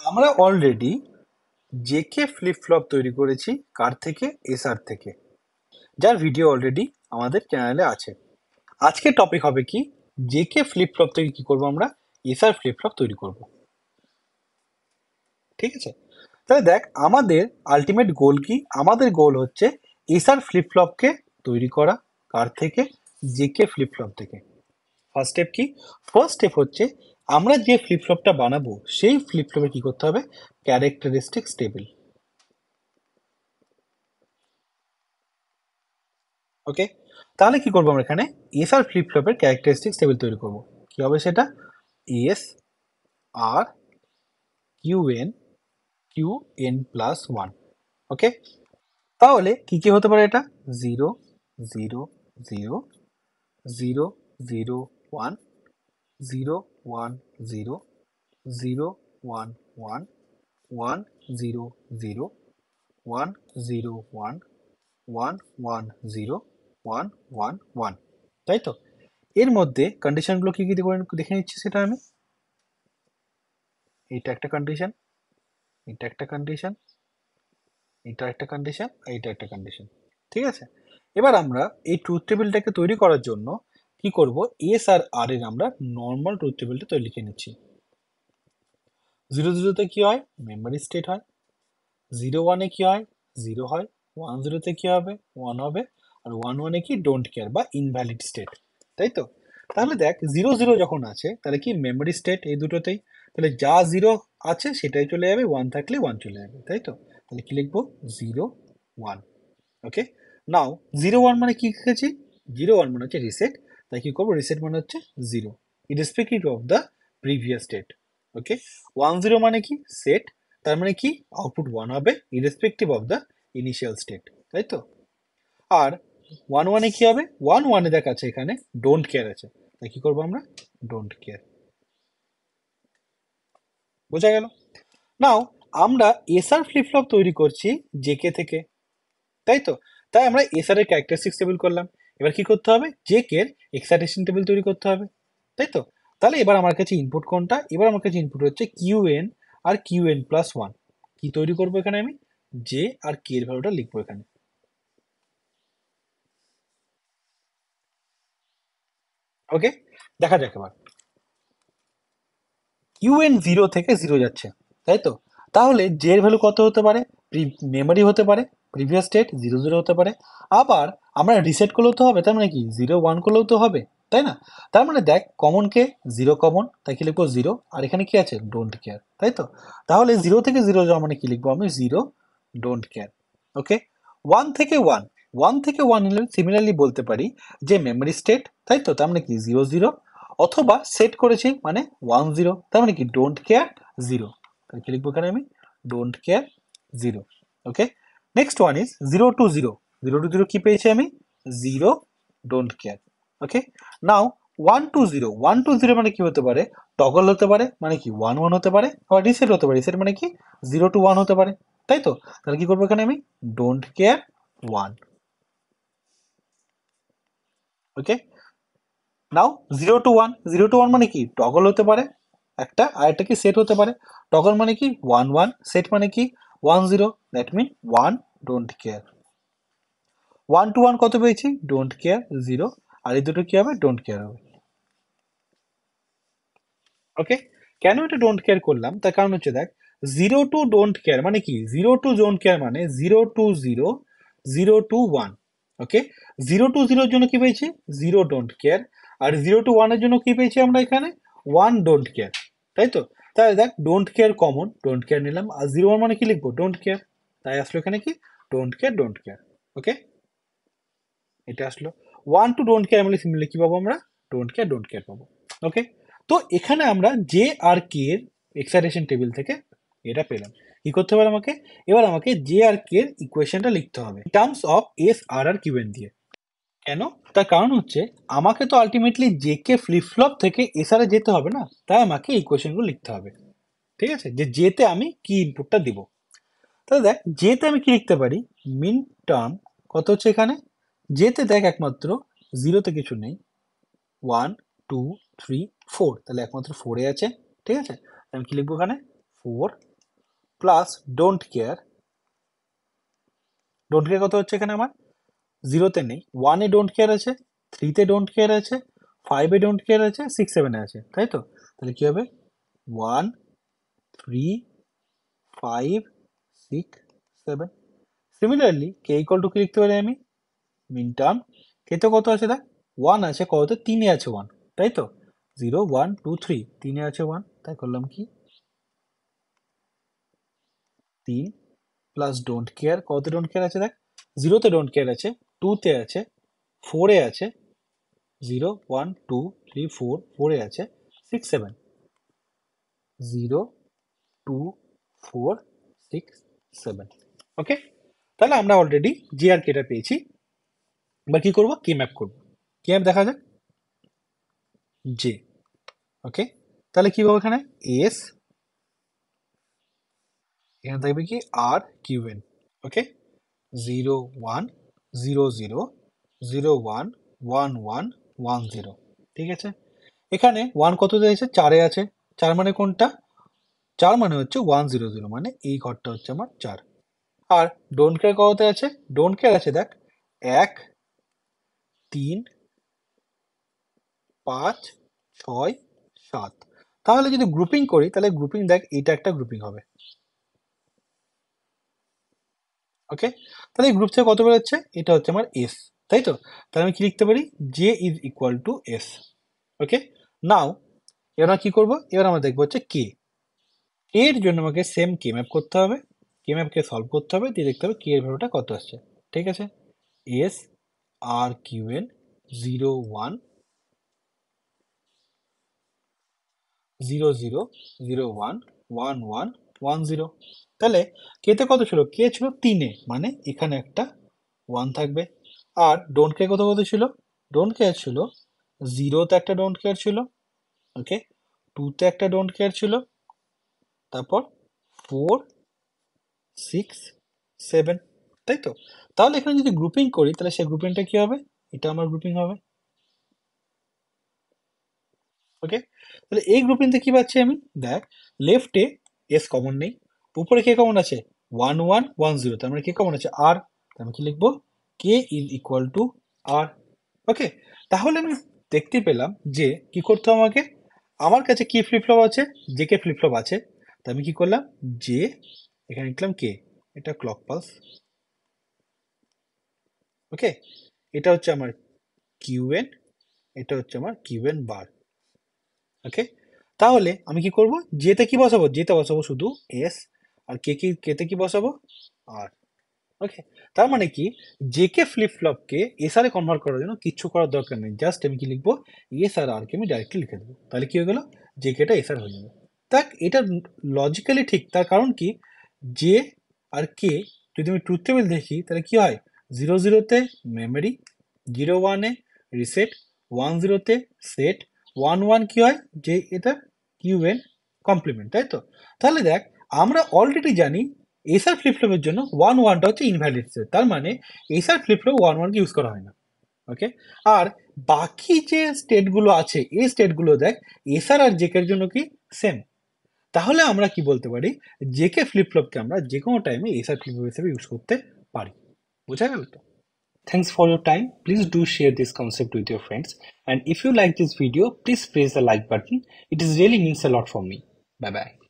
আমরা already JK flip flop তৈরি করেছি কার থেকে? এসআর থেকে, যার ভিডিও অলরেডি আমাদের চ্যানেলে আছে। আজকে টপিক হবে কি, জেকে ফ্লিপ ফ্লপ থেকে কি করব আমরা? এসআর ফ্লিপ ফ্লপ তৈরি করব। ঠিক আছে, তাহলে দেখ আমাদের আলটিমেট গোল কি? আমাদের গোল হচ্ছে এসআর ফ্লিপ ফ্লপকে তৈরি করা কার থেকে? জেকে ফ্লিপ ফ্লপ থেকে। ফার্স্ট স্টেপ কি? ফার্স্ট স্টেপ হচ্ছে আমরা যে ফ্লিপ ফ্লপটা বানাবো সেই ফ্লিপ ফ্লপে কি করতে হবে? Characteristics table. ওকে, তাহলে কি করবো আমরা এখানে? এস আর ফ্লিপ ফ্লপের ক্যারেক্টারিস্টিক্স টেবিল তৈরি করব। কি হবে সেটা? এস আর কিউ এন প্লাস ওয়ান। ওকে, তাহলে কি কি হতে পারে এটা? Zero, zero, zero, zero, zero, one, zero, one, zero, zero, one, one, one, zero, zero, one, zero, one, one, one, zero, one, one, one. তাই তো? এর মধ্যে কন্ডিশনগুলো কি কি দেখে নিচ্ছি সেটা আমি। এটা একটা কন্ডিশন, এটা একটা কন্ডিশন, এটা একটা কন্ডিশন, এইটা একটা কন্ডিশন। ঠিক আছে, এবার আমরা এই ট্রুথ টেবিলটাকে তৈরি করার জন্য কি করব? এস আর আর এর আমরা নর্মাল ট্রুথ টেবিলটা তৈরি লিখে নিচ্ছি। জিরো জিরোতে কি হয়? মেমোরি স্টেট হয়। জিরো ওয়ানে কি হয়? জিরো হয়। ওয়ান জিরোতে কি হবে? ওয়ান হবে। আর ওয়ান ওয়ানে কি? ডোন্ট কেয়ার বা ইনভ্যালিড স্টেট। তাই তো? তাহলে দেখ জিরো জিরো যখন আছে তাহলে কি মেমোরি স্টেট এই দুটোতেই, তাহলে যা জিরো আছে সেটাই চলে যাবে, ওয়ান থাকলে ওয়ান চলে যাবে। তাই তো? তাহলে কি লিখবো? Zero one. Okay, now zero one মানে কি লিখেছি? জিরো ওয়ান মানে হচ্ছে রিসেট, তাই কি করবো? রিসেট মানে হচ্ছে zero irrespective of the previous state. Okay, one zero মানে কি? সেট, তার মানে কি আউটপুট ওয়ান হবে irrespective of the initial state. তাই তো? আর ওয়ান ওয়ানে কি হবে? ওয়ান ওয়ানে দেখ আছে এখানে ডোন্ট কেয়ার আছে, তাই কি করবো আমরা? Don't care. বোঝা গেল? নাও আমরা এসআর ফ্লিপ ফ্লপ তৈরি করছি জেকে থেকে, তাই তো? তাই আমরা এসআর এর ক্যারেক্টারিস্টিক্স টেবিল করলাম। এবার কি করতে হবে? জেকে এর এক্সাইটেশন টেবিল তৈরি করতে হবে। তাই তো? তাহলে এবার আমার কাছে ইনপুট কোনটা? এবার আমার কাছে ইনপুট হচ্ছে কিউএন আর কিউএন প্লাস ওয়ান। কি তৈরি করবো এখানে আমি? জে আর কে এর ভ্যালুটা লিখবো এখানে। ওকে, দেখা যাক এবার। ইউএন জিরো থেকে জিরো যাচ্ছে, তাই তো? তাহলে জে এর ভ্যালু কত হতে পারে? মেমোরি হতে পারে, প্রিভিয়াস স্টেট জিরো জিরো হতে পারে। আবার আমরা রিসেট করলেও তো হবে, তার মানে কি জিরো ওয়ান করলেও তো হবে, তাই না? তার মানে দেখ কমন কে? জিরো কমন, তাই কি লিখবো? জিরো। আর এখানে কি আছে? Don't care. তাই তো? তাহলে জিরো থেকে জিরো যাওয়া মানে কি লিখবো আমি? Zero, don't care. Okay, one থেকে ওয়ান, ওয়ান থেকে ওয়ান হলে সিমিলারলি বলতে পারি যে মেমোরি স্টেট, তাই তো? তার মানে কি জিরো জিরো, অথবা সেট করেছি মানে ওয়ান জিরো, তার মানে কি ডোন্ট কেয়ার জিরো। তাহলে কি লিখবো এখানে আমি? Don't care zero. Okay, next one is zero two zero. Zero two zero কি পেয়েছি আমি? Zero, don't care. Okay, now one two zero, one two zero মানে কি হতে পারে? টগল হতে পারে, মানে কি ওয়ান ওয়ান হতে পারে, আবার রিসেট হতে পারে, রিসেট মানে কি জিরো টু ওয়ান হতে পারে। তাই তো? তাহলে কি করবো এখানে আমি? Don't care one. Okay, now zero two one, zero two one মানে কি টগল হতে পারে একটা, আর একটা কি সেট হতে পারে। টগল মানে কি ওয়ান ওয়ান, সেট মানে কি one zero, that mean one, don't care. One two one কত পেয়েছি? ডোন্ট কেয়ার জিরো, আর এই দুটো কি হবে? ডোন্ট কেয়ার হবে। ওকে, কেন এটা ডোন্ট কেয়ার করলাম? তার কারণ হচ্ছে দেখ, জিরো টু ডোন্ট কেয়ার মানে কি? জিরো টু ডোন্ট কেয়ার মানে zero two zero, zero two one. Okay, zero two জিরোর জন্য কি পেয়েছি? Zero don't care. আর জিরো টু ওয়ানের জন্য কি পেয়েছি আমরা এখানে? One don't care. তাই তো? তাহলে দেখ don't care common, don't care নিলাম, আর জিরো ওয়ান মানে কি লিখবো? Don't care. তাই আসলো এখানে কি? Don't care, don't care. Okay, এটা আসলো। ওয়ান টু ডোন্ট কেয়ার মানে সিমিলারলি কি পাবো আমরা? ডোন্ট কেয়ার, ডোন্ট কেয়ার পাবো। ওকে, তো এখানে আমরা জে আর কে এর এক্সাইটেশন টেবিল থেকে এটা পেলাম। কি করতে হবে আমাকে? এবার আমাকে জে আর কে এর ইকুয়েশনটা লিখতে হবে টার্মস অফ এস আর আর কিউএন দিয়ে। কেন? তার কারণ হচ্ছে আমাকে তো ultimately J K flip flop থেকে এস আর এ যেতে হবে না, তাই আমাকে ইকুয়েশনগুলো লিখতে হবে। ঠিক আছে, যে জেতে আমি কি ইনপুটটা দিব। তাহলে দেখ জেতে আমি কি লিখতে পারি? মিন টার্ম কত হচ্ছে এখানে? জেতে দেখ একমাত্র জিরোতে কিছু নেই, ওয়ান, টু, থ্রি, ফোর, তাহলে একমাত্র ফোরে আছে। ঠিক আছে, আমি কি লিখবো এখানে? ফোর, প্লাস ডোন্ট কেয়ার কত হচ্ছে এখানে আমার? 0-তে নেই, 1-এ ডোন্ট কেয়ার আছে, 3-তে ডোন্ট কেয়ার আছে, 5-এ ডোন্ট কেয়ার আছে, 6-7-এ আছে, তাই তো? তাহলে কি হবে? 1, 3, 5, 6, 7। সিমিলারলি কে ইকুয়াল টু কি লিখতে পারি আমি? মিন টার্ম কে তো কত আছে দেখ, 1 আছে, কততে? 3-এ আছে 1, তাই তো? 0, 1, 2, 3, 3-এ আছে 1, তাই করলাম কি 3 প্লাস ডোন্ট কেয়ার, কততে ডোন্ট কেয়ার আছে দেখ, 0-তে ডোন্ট কেয়ার আছে, 2-তে আছে, 4-এ আছে, 0, 1, 2, 3, 4, 4-এ আছে, 6, 7, 0, 2, 4, 6, 7। ওকে, তাহলে আমরা অলরেডি জি আর কেটা পেয়েছি। এবার কি করবো? কে ম্যাপ করবো। কে ম্যাপ দেখা যাক, জে। ওকে, তাহলে কি পাবো এখানে? এস, এখানে থাকবে কি আর কিউ এন। ওকে, 0, 1, 0, 0, 0, 1, 1, 1, 1, 0। ঠিক আছে, এখানে 1 কত দিয়েছে? 4-এ আছে, 4 মানে কোনটা? 4 মানে হচ্ছে 1, 0, 0, মানে এই ঘরটা হচ্ছে আমার 4। আর ডোন্ট কেয়ার কততে আছে? ডোন্ট কেয়ার আছে দেখ 1, 3, 5, 6, 7। তাহলে যদি গ্রুপিং করি, তাহলে গ্রুপিং দেখ এটা একটা গ্রুপিং হবে। ওকে, তাহলে এই গ্রুপ থেকে কত বেরোচ্ছে? এটা হচ্ছে আমার এস, তাই তো? তাহলে আমি কি লিখতে পারি? J is equal to S. Okay, now এবার কি করবো? এবার আমরা দেখবো হচ্ছে কে। এর জন্য আমাকে সেম কে ম্যাপ করতে হবে, কে ম্যাপকে সলভ করতে হবে, দিয়ে দেখতে হবে কে এর ভ্যালুটা কত আসছে। ঠিক আছে, এস আর কিউ এন 0, 1, 0, 0, 0, 1, 1, 1, 1, 0। তাহলে কেতে কত ছিল? কে ছিল 3-এ, মানে এখানে একটা 1 থাকবে। আর ডোন্ট কেয়ার কত ছিল? ডোন্ট কেয়ার ছিল 0-তে একটা ডোন্ট কেয়ার ছিল, ওকে, 2-তে একটা ডোন্ট কেয়ার ছিল, তারপর 4, 6, 7, তাই তো? তাহলে এখানে যদি গ্রুপিং করি, তাহলে সেই গ্রুপিংটা কি হবে? এটা আমার গ্রুপিং হবে। ওকে, তাহলে এই গ্রুপিংতে কি পাচ্ছি আমি? দেখ, লেফটে এস কমন নেই, উপরে কে কমন আছে? 1, 1, 1, 0, তার মানে কে কমন আছে? আর। আমি কি লিখবো? কে ইজ ইকুয়াল টু আর। ওকে, তাহলে আমি দেখতে পেলাম যে কি করতে হবে আমাকে। আমার কাছে কি ফ্লিপ ফ্লপ আছে? জে কে ফ্লিপ ফ্লপ আছে। তো আমি কি করলাম? জে, এখানে লিখলাম কে, এটা ক্লক পালস। ওকে, এটা হচ্ছে আমার কিউএন, এটা হচ্ছে আমার কিউএন বার। ওকে, তাহলে আমি কি করব? জেতে কি বসাবো? জেতে বসাবো শুধু এস, আর কেতে কি বসাবো? আর। ওকে, তার মানে কি, জেকে ফ্লিপ ফ্লপকে এসআর এ কনভার্ট করার জন্য কিচ্ছু করার দরকার নেই, জাস্ট আমি কি লিখবো? এস আর আর কে আমি ডাইরেক্টলি লিখে দেবো, তাহলে কি হয়ে গেল? জেকেটা এসআর হয়ে যাবে। দেখ, এটা লজিক্যালি ঠিক, তার কারণ কি, জে আর কে যদি আমি ট্রুথ টেবিল দেখি, তাহলে কি হয়? 0, 0-তে মেমোরি, 0, 1-এ রিসেট, 1, 0-তে সেট, 1, 1 কি হয়? যে এটা কিউএন কমপ্লিমেন্ট, তাই তো? তাহলে দেখ, আমরা অলরেডি জানি এসআর ফ্লিপ ফ্লপের জন্য 1, 1টা হচ্ছে ইনভ্যালিড স্টেট, তার মানে এসআর ফ্লিপ ফ্লপ 1, 1 কে ইউজ করা হয় না। ওকে, আর বাকি যে স্টেটগুলো আছে, এই স্টেটগুলো দেখ এসআর আর জেকের জন্য কি সেম। তাহলে আমরা কি বলতে পারি? জেকে ফ্লিপ ফ্লপকে আমরা যে কোনো টাইমে এসআর ফ্লিপ ফ্লপ হিসেবে ইউজ করতে পারি। বোঝা গেল তো? Thanks for your time. Please do share this concept with your friends. And if you like this video, please press the like button. It is really means a lot for me. Bye bye.